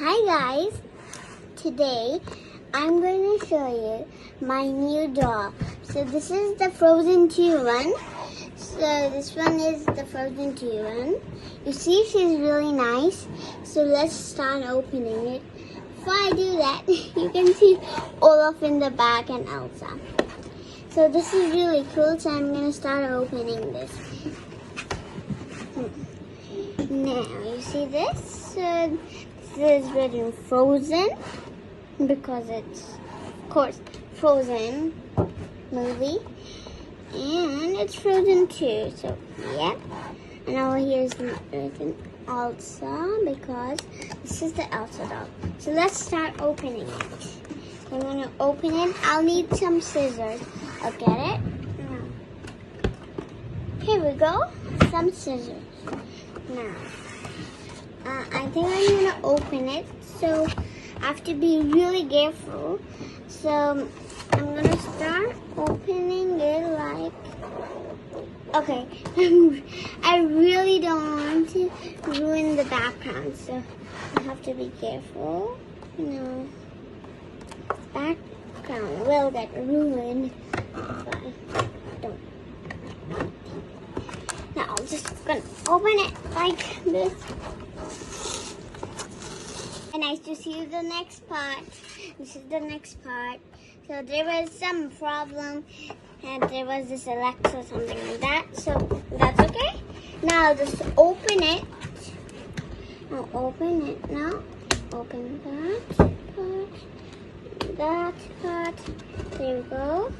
Hi guys, today I'm going to show you my new doll. So this is the Frozen 2 one. So this one is the Frozen 2 one. You see she's really nice. So let's start opening it. Before I do that, you can see Olaf in the back and Elsa. So this is really cool, so I'm going to start opening this. Now, you see this? This is written Frozen because it's, of course, Frozen movie. And it's Frozen 2, so yeah. And over here is written Elsa because this is the Elsa doll. So let's start opening it. I'm going to open it. I'll need some scissors. I'll get it. Here we go. Some scissors. Now, I think I'm going to open it, so I have to be really careful. So I'm going to start opening it like, okay, I really don't want to ruin the background, so I have to be careful. No, background will get ruined if I don't. Now I'm just going to open it like this. Nice to see the next part. This is the next part. So there was some problem and there was this Alexa or something like that. So that's okay. Now I'll just open it. I'll open it now. Open that part. That part. There we go.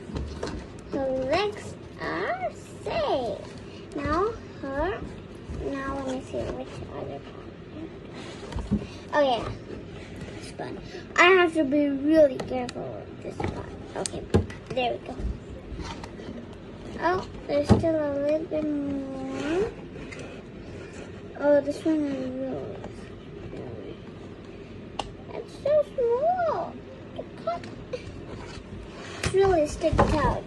So legs are safe. Now her. Now let me see which other part. Oh yeah. I have to be really careful with this part. Okay, there we go. Oh, there's still a little bit more. Oh, this one is really. It's so small. It's really sticks out.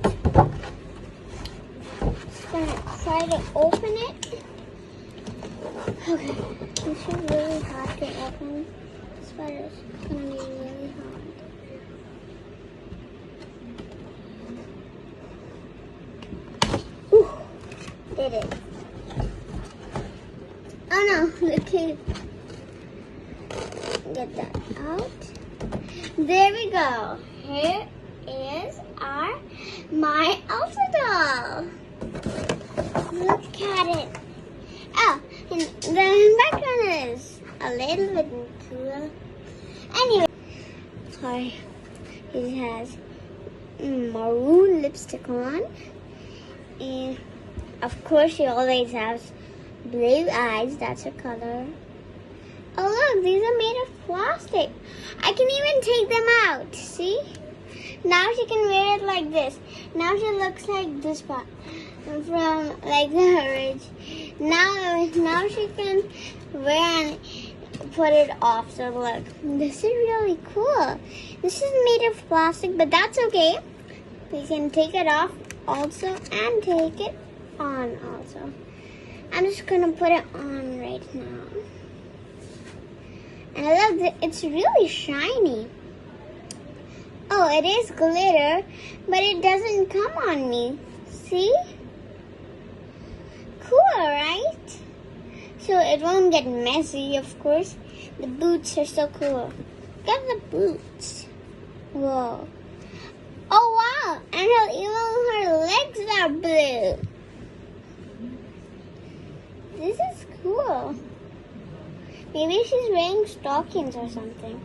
Just gonna try to open it. Okay, this is really hard to open. But it's going to be really hard. Ooh, did it. Oh no, okay. Get that out. There we go. Here is my Elsa doll. Look at it. Oh, and the background is a little bit cooler. Anyway, sorry, it has maroon lipstick on, and of course she always has blue eyes, that's her color. Oh look, these are made of plastic. I can even take them out, see? Now she can wear it like this. Now she looks like this part from like the orange. Now she can wear and put it off. So look, this is really cool. This is made of plastic, but that's okay. We can take it off also and take it on also. I'm just gonna put it on right now. And I love that it's really shiny. Oh, it is glitter, but it doesn't come on me. See? Cool, right? So it won't get messy, of course. The boots are so cool. Look at the boots. Whoa. Oh, wow. And even her legs are blue. This is cool. Maybe she's wearing stockings or something.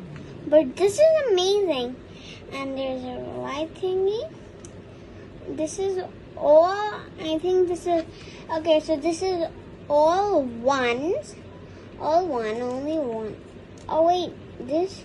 But this is amazing. And there's a white thingy. This is all, I think this is, okay, so this is all ones. All one, only one. Oh wait, this